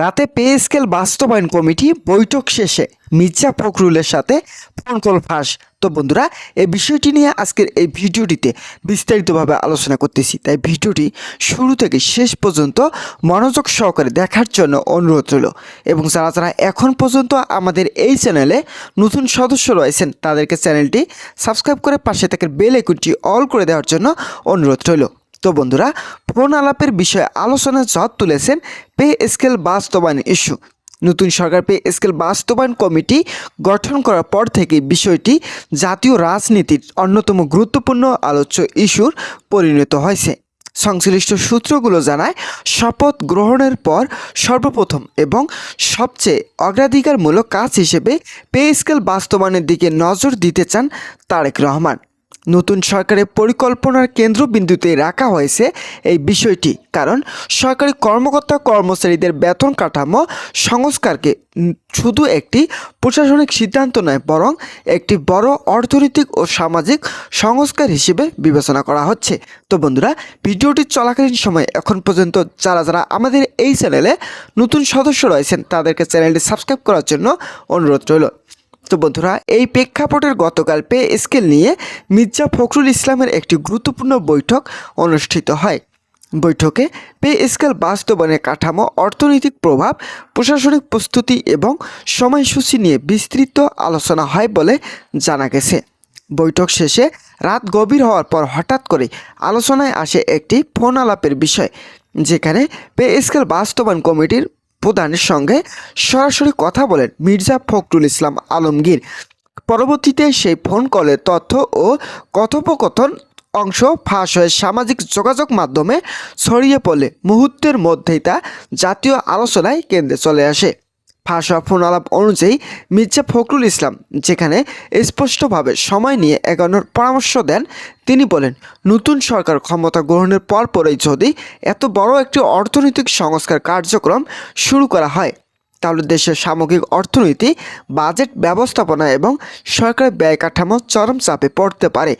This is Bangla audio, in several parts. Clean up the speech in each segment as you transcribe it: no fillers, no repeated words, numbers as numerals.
রাতে পে স্কেল বাস্তবায়ন কমিটি বৈঠক শেষে মির্জা ফখরুলের সাথে ফোন কল ফাঁস। তো বন্ধুরা, এই বিষয়টি নিয়ে আজকের এই ভিডিওটিতে বিস্তারিতভাবে আলোচনা করতেছি, তাই ভিডিওটি শুরু থেকে শেষ পর্যন্ত মনোযোগ সহকারে দেখার জন্য অনুরোধ রইল। এবং যারা যারা এখন পর্যন্ত আমাদের এই চ্যানেলে নতুন সদস্য রয়েছেন তাদেরকে চ্যানেলটি সাবস্ক্রাইব করে পাশে থাকা বেল আইকনটি অল করে দেওয়ার জন্য অনুরোধ রইল। তো বন্ধুরা, ফোন আলাপের বিষয়ে আলোচনার ঝড় তুলেছেন পে স্কেল বাস্তবায়ন ইস্যু। নতুন সরকার পে স্কেল বাস্তবায়ন কমিটি গঠন করার পর থেকে বিষয়টি জাতীয় রাজনীতির অন্যতম গুরুত্বপূর্ণ আলোচ্য ইস্যুর পরিণত হয়েছে। সংশ্লিষ্ট সূত্রগুলো জানায়, শপথ গ্রহণের পর সর্বপ্রথম এবং সবচেয়ে অগ্রাধিকারমূলক কাজ হিসেবে পে স্কেল বাস্তবায়নের দিকে নজর দিতে চান তারেক রহমান। নতুন সরকারের পরিকল্পনার কেন্দ্রবিন্দুতে রাখা হয়েছে এই বিষয়টি, কারণ সরকারি কর্মকর্তা কর্মচারীদের বেতন কাঠামো সংস্কারকে শুধু একটি প্রশাসনিক সিদ্ধান্ত নয়, বরং একটি বড় অর্থনৈতিক ও সামাজিক সংস্কার হিসেবে বিবেচনা করা হচ্ছে। তো বন্ধুরা, ভিডিওটি চলাকালীন সময় এখন পর্যন্ত যারা যারা আমাদের এই চ্যানেলে নতুন সদস্য রয়েছেন তাদেরকে চ্যানেলটি সাবস্ক্রাইব করার জন্য অনুরোধ রইল। তো বন্ধুরা, এই প্রেক্ষাপটের গতকাল পে স্কেল নিয়ে মির্জা ফখরুল ইসলামের একটি গুরুত্বপূর্ণ বৈঠক অনুষ্ঠিত হয়। বৈঠকে পে স্কেল বাস্তবায়নের কাঠামো, অর্থনৈতিক প্রভাব, প্রশাসনিক প্রস্তুতি এবং সময়সূচি নিয়ে বিস্তৃত আলোচনা হয় বলে জানা গেছে। বৈঠক শেষে রাত গভীর হওয়ার পর হঠাৎ করে আলোচনায় আসে একটি ফোন আলাপের বিষয়, যেখানে পে স্কেল বাস্তবায়ন কমিটির প্রধানের সঙ্গে সরাসরি কথা বলেন মির্জা ফখরুল ইসলাম আলমগীর। পরবর্তীতে সেই ফোন কলের তথ্য ও কথোপকথন অংশ ফাঁস হয়ে সামাজিক যোগাযোগ মাধ্যমে ছড়িয়ে পড়লে মুহূর্তের মধ্যেই তা জাতীয় আলোচনায় কেন্দ্রে চলে আসে। ফাঁস হওয়া ফোন আলাপ অনুযায়ী মির্জা ফখরুল ইসলাম যেখানে স্পষ্টভাবে সময় নিয়ে এগোনোর পরামর্শ দেন, তিনি বলেন, নতুন সরকার ক্ষমতা গ্রহণের পরপরই যদি এত বড় একটি অর্থনৈতিক সংস্কার কার্যক্রম শুরু করা হয়, তাহলে দেশের সামগ্রিক অর্থনীতি, বাজেট ব্যবস্থাপনা এবং সরকারের ব্যয় কাঠামো চরম চাপে পড়তে পারে।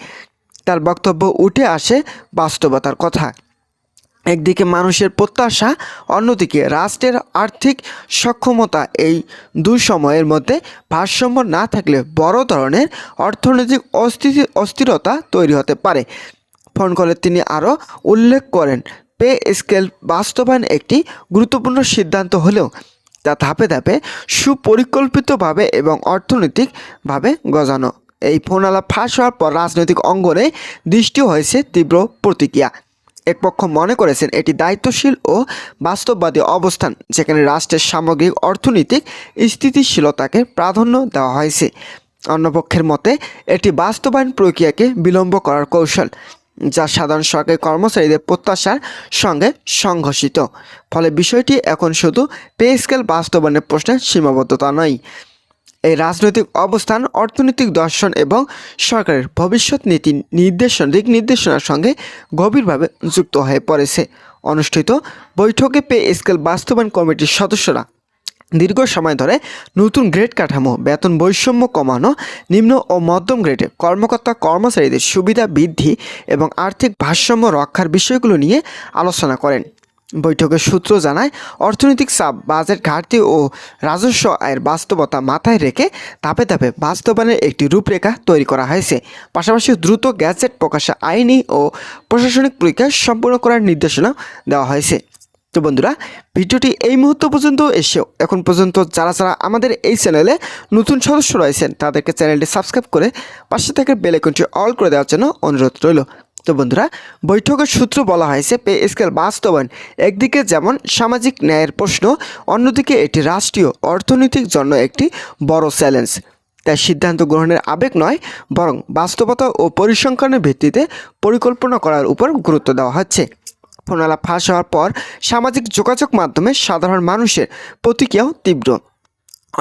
তার বক্তব্য উঠে আসে বাস্তবতার কথা। একদিকে মানুষের প্রত্যাশা, অন্যদিকে রাষ্ট্রের আর্থিক সক্ষমতা, এই দুই সময়ের মধ্যে ভারসাম্য না থাকলে বড় ধরনের অর্থনৈতিক অস্থিরতা তৈরি হতে পারে। ফোন কলে তিনি আরও উল্লেখ করেন, পে স্কেল বাস্তবায়ন একটি গুরুত্বপূর্ণ সিদ্ধান্ত হলেও তা ধাপে ধাপে সুপরিকল্পিতভাবে এবং অর্থনৈতিকভাবে গজানো। এই ফোন আলাপ ফাঁস হওয়ার পর রাজনৈতিক অঙ্গনে দৃষ্টি হয়েছে তীব্র প্রতিক্রিয়া। এক পক্ষ মনে করেছেন এটি দায়িত্বশীল ও বাস্তববাদী অবস্থান, যেখানে রাষ্ট্রের সামগ্রিক অর্থনৈতিক স্থিতিশীলতাকে প্রাধান্য দেওয়া হয়েছে। অন্য পক্ষের মতে এটি বাস্তবায়ন প্রক্রিয়াকে বিলম্ব করার কৌশল, যা সাধারণ সরকারি কর্মচারীদের প্রত্যাশার সঙ্গে সংঘর্ষিত। ফলে বিষয়টি এখন শুধু পে স্কেল বাস্তবায়নের প্রশ্নে সীমাবদ্ধতা নয়, এই রাজনৈতিক অবস্থান, অর্থনৈতিক দর্শন এবং সরকারের ভবিষ্যৎ নীতি দিক নির্দেশনার সঙ্গে গভীরভাবে যুক্ত হয়ে পড়েছে। অনুষ্ঠিত বৈঠকে পে স্কেল বাস্তবায়ন কমিটির সদস্যরা দীর্ঘ সময় ধরে নতুন গ্রেড কাঠামো, বেতন বৈষম্য কমানো, নিম্ন ও মধ্যম গ্রেডে কর্মকর্তা কর্মচারীদের সুবিধা বৃদ্ধি এবং আর্থিক ভারসাম্য রক্ষার বিষয়গুলো নিয়ে আলোচনা করেন। বৈঠকের সূত্র জানায়, অর্থনৈতিক চাপ, বাজেট ঘাটতি ও রাজস্ব আয়ের বাস্তবতা মাথায় রেখে ধাপে ধাপে বাস্তবায়নের একটি রূপরেখা তৈরি করা হয়েছে। পাশাপাশি দ্রুত গ্যাজেট প্রকাশে আইনি ও প্রশাসনিক প্রক্রিয়া সম্পূর্ণ করার নির্দেশনা দেওয়া হয়েছে। তো বন্ধুরা, ভিডিওটি এই মুহূর্ত পর্যন্ত এসেও এখন পর্যন্ত যারা যারা আমাদের এই চ্যানেলে নতুন সদস্য রয়েছেন তাদেরকে চ্যানেলটি সাবস্ক্রাইব করে পাশে থেকে বেল আইকনটি অল করে দেওয়ার জন্য অনুরোধ রইল। তো বন্ধুরা, বৈঠকের সূত্র বলা হয়েছে, পে স্কেল বাস্তবায়ন একদিকে যেমন সামাজিক ন্যায়ের প্রশ্ন, অন্যদিকে এটি রাষ্ট্রীয় অর্থনৈতিক জন্য একটি বড় চ্যালেঞ্জ। তাই সিদ্ধান্ত গ্রহণের আবেগ নয়, বরং বাস্তবতা ও পরিসংখ্যানের ভিত্তিতে পরিকল্পনা করার উপর গুরুত্ব দেওয়া হচ্ছে। ফোন আলাপ ফাঁস হওয়ার পর সামাজিক যোগাযোগ মাধ্যমে সাধারণ মানুষের প্রতিক্রিয়াও তীব্র।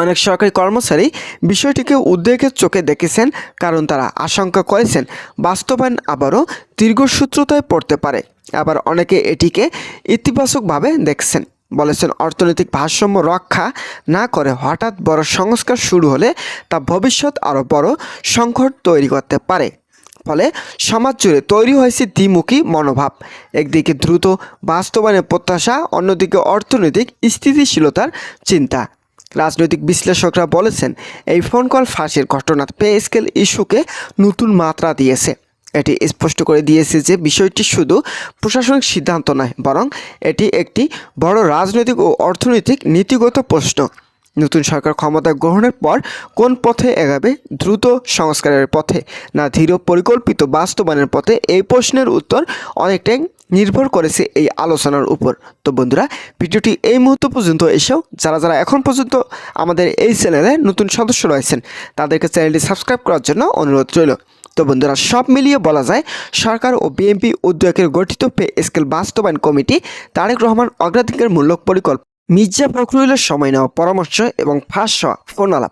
অনেক সরকারি কর্মচারী বিষয়টিকে উদ্বেগের চোখে দেখেছেন, কারণ তারা আশঙ্কা করেছেন বাস্তবায়ন আবারও দীর্ঘসূত্রতায় পড়তে পারে। আবার অনেকে এটিকে ইতিবাচকভাবে দেখছেন, বলেছেন অর্থনৈতিক ভারসাম্য রক্ষা না করে হঠাৎ বড় সংস্কার শুরু হলে তা ভবিষ্যৎ আরও বড় সংকট তৈরি করতে পারে। ফলে সমাজ জুড়ে তৈরি হয়েছে দ্বিমুখী মনোভাব। একদিকে দ্রুত বাস্তবায়নের প্রত্যাশা, অন্যদিকে অর্থনৈতিক স্থিতিশীলতার চিন্তা। রাজনৈতিক বিশ্লেষকরা বলেছেন, এই ফোন কল ফাঁসের ঘটনা পে স্কেল ইস্যুকে নতুন মাত্রা দিয়েছে। এটি স্পষ্ট করে দিয়েছে যে বিষয়টি শুধু প্রশাসনিক সিদ্ধান্ত নয়, বরং এটি একটি বড় রাজনৈতিক ও অর্থনৈতিক নীতিগত প্রশ্ন। নতুন সরকার ক্ষমতা গ্রহণের পর কোন পথে এগাবে, দ্রুত সংস্কারের পথে না ধীর পরিকল্পিত বাস্তবায়নের পথে, এই প্রশ্নের উত্তর অনেকটাই নির্ভর করেছে এই আলোচনার উপর। তো বন্ধুরা, ভিডিওটি এই মুহূর্ত পর্যন্ত এসেও যারা এখন পর্যন্ত আমাদের এই চ্যানেলে নতুন সদস্য রয়েছেন তাদেরকে চ্যানেলটি সাবস্ক্রাইব করার জন্য অনুরোধ রইল। তো বন্ধুরা, সব মিলিয়ে বলা যায় সরকার ও বিএনপি উদ্যোগের গঠিত পে স্কেল বাস্তবায়ন কমিটি তারেক রহমান অগ্রাধিকারমূলক পরিকল্পনা, মির্জা ফখরুলের সময় নেওয়া পরামর্শ এবং ফাঁস হওয়া ফোন আলাপ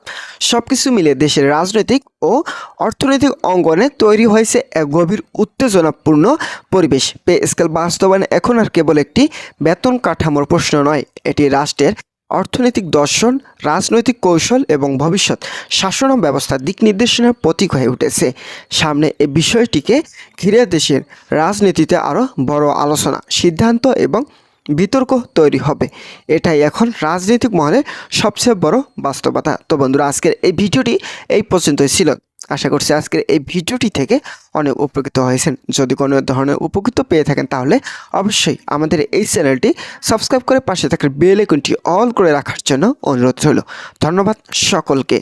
সবকিছু মিলে দেশের রাজনৈতিক ও অর্থনৈতিক অঙ্গনে তৈরি হয়েছে এক গভীর উত্তেজনাপূর্ণ পরিবেশ। পে স্কেল বাস্তবায়ন এখন আর কেবল একটি বেতন কাঠামোর প্রশ্ন নয়, এটি রাষ্ট্রের অর্থনৈতিক দর্শন, রাজনৈতিক কৌশল এবং ভবিষ্যৎ শাসন ব্যবস্থার দিক নির্দেশনার প্রতীক হয়ে উঠেছে। সামনে এই বিষয়টিকে ঘিরে দেশের রাজনীতিতে আরও বড় আলোচনা, সিদ্ধান্ত এবং বিতর্ক তৈরি হবে। এটাই এখন রাজনৈতিক মহলে সবচেয়ে বড় বাস্তবতা। তো বন্ধুরা, আজকের এই ভিডিওটি এই পর্যন্তই ছিল। আশা করছি আজকের এই ভিডিওটি থেকে অনেক উপকৃত হয়েছেন। যদি কোনো ধরনের উপকৃত পেয়ে থাকেন তাহলে অবশ্যই আমাদের এই চ্যানেলটি সাবস্ক্রাইব করে পাশে থাকা বেল আইকনটি অল করে রাখার জন্য অনুরোধ রইল। ধন্যবাদ সকলকে।